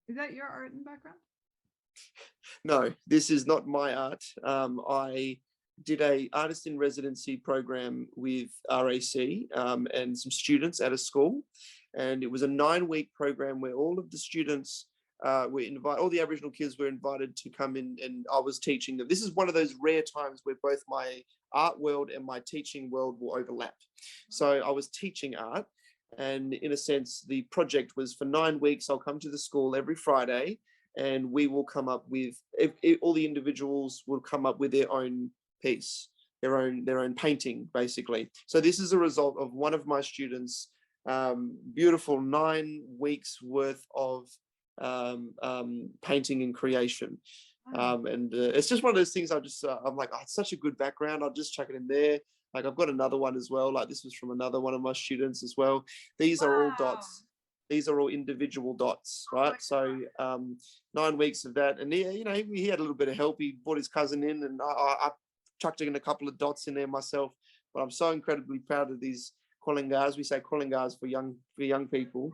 Is that your art and background? No, this is not my art. I did a artist in residency program with RAC and some students at a school, and it was a 9-week program where all of the students were invited. All the Aboriginal kids were invited to come in, and I was teaching them. This is one of those rare times where both my art world and my teaching world will overlap. So I was teaching art, and in a sense, the project was for 9 weeks. I'll come to the school every Friday, and we will come up with all the individuals will come up with their own piece, their own painting, basically. So this is a result of one of my students' beautiful 9 weeks worth of painting and creation. And it's just one of those things. I'm like, oh, it's such a good background. I'll just chuck it in there. Like I've got another one as well. Like this was from another one of my students as well. These are all dots. These are all individual dots, right? So 9 weeks of that, and he had a little bit of help. He brought his cousin in, and I chucked in a couple of dots in there myself. But I'm so incredibly proud of these Kolingas. We say Kolingas for young people,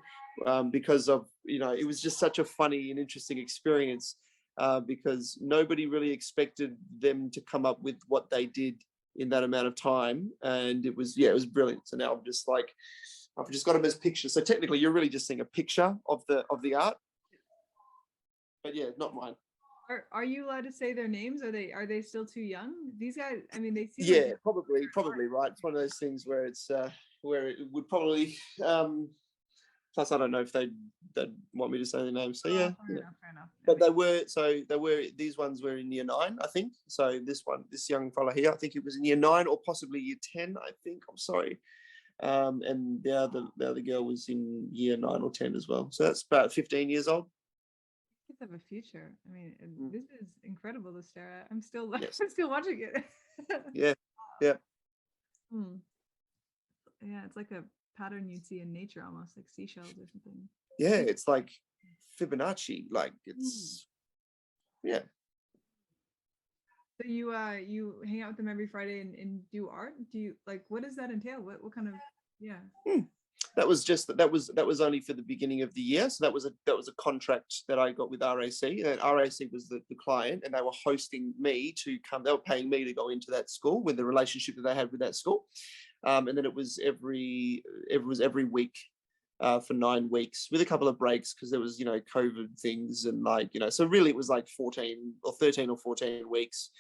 because of it was just such a funny and interesting experience, because nobody really expected them to come up with what they did in that amount of time, and it was brilliant. So now I've just got them as pictures. So technically, you're really just seeing a picture of the art, but yeah, not mine. Are you allowed to say their names? Are they still too young? These guys, I mean, they seem like probably right. It's one of those things where it's where it would probably. Plus, I don't know if they'd want me to say their names. So yeah, fair enough. But these ones were in year 9, I think. So this young fella here, I think it was in year 9 or possibly year 10. I think. I'm sorry. And the other girl was in year 9 or 10 as well. So that's about 15 years old. Kids have a future. I mean, this is incredible to stare at. I'm still watching it. Yeah. Yeah, it's like a pattern you'd see in nature, almost like seashells or something. Yeah, it's like Fibonacci. Like it's yeah. So you hang out with them every Friday and do art? Do you what does that entail? What kind of That was only for the beginning of the year. So that was a contract that I got with RAC. And RAC was the client, and they were hosting me to come. They were paying me to go into that school with the relationship that they had with that school. And then it was every week for 9 weeks with a couple of breaks because there was COVID things and so really it was like 13 or 14 weeks.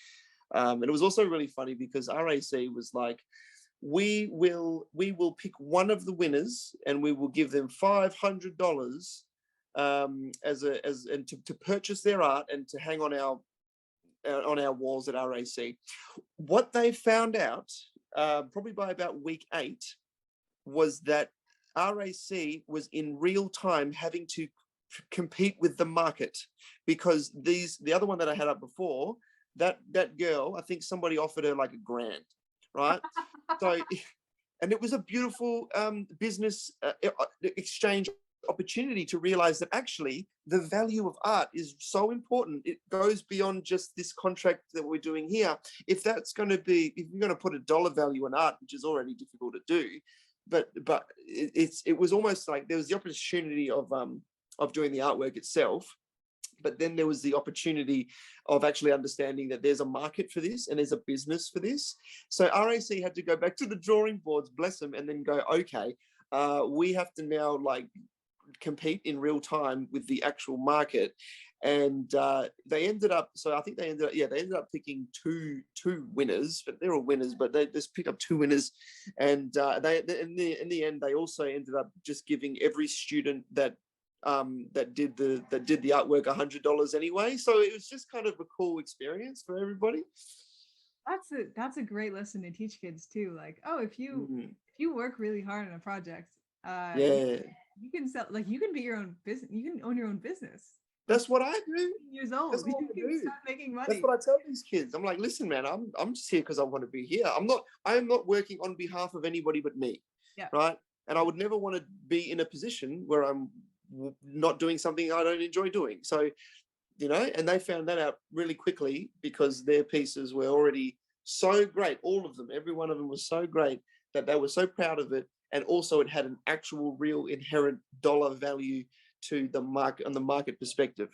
And it was also really funny because RAC was like, we will pick one of the winners and we will give them $500 to purchase their art and to hang on our walls at RAC. What they found out probably by about week 8 was that RAC was in real time having to compete with the market because the other one that I had up before, that girl, I think somebody offered her like $1,000, right? So, and it was a beautiful business exchange opportunity to realize that actually the value of art is so important. It goes beyond just this contract that we're doing here. If you're going to put a dollar value on art, which is already difficult to do, but it was almost like there was the opportunity of doing the artwork itself, but then there was the opportunity of actually understanding that there's a market for this and there's a business for this. So RAC had to go back to the drawing boards, bless them, and then go, okay, we have to now compete in real time with the actual market. And they ended up picking two winners, but they're all winners, but they just picked up 2 winners. And they in the end, they also ended up just giving every student that did the artwork $100 anyway. So it was just kind of a cool experience for everybody. That's a great lesson to teach kids too. Like, if you work really hard on a project, you can sell, you can be your own business. You can own your own business. That's what I do. Years old. That's what you can start making money. That's what I tell these kids. I'm like, listen, man, I'm just here because I want to be here. I am not working on behalf of anybody but me. Yeah. Right. And I would never want to be in a position where I'm not doing something I don't enjoy doing. So, and they found that out really quickly because their pieces were already so great. All of them, every one of them was so great that they were so proud of it. And also it had an actual real inherent dollar value to the market, on the market perspective.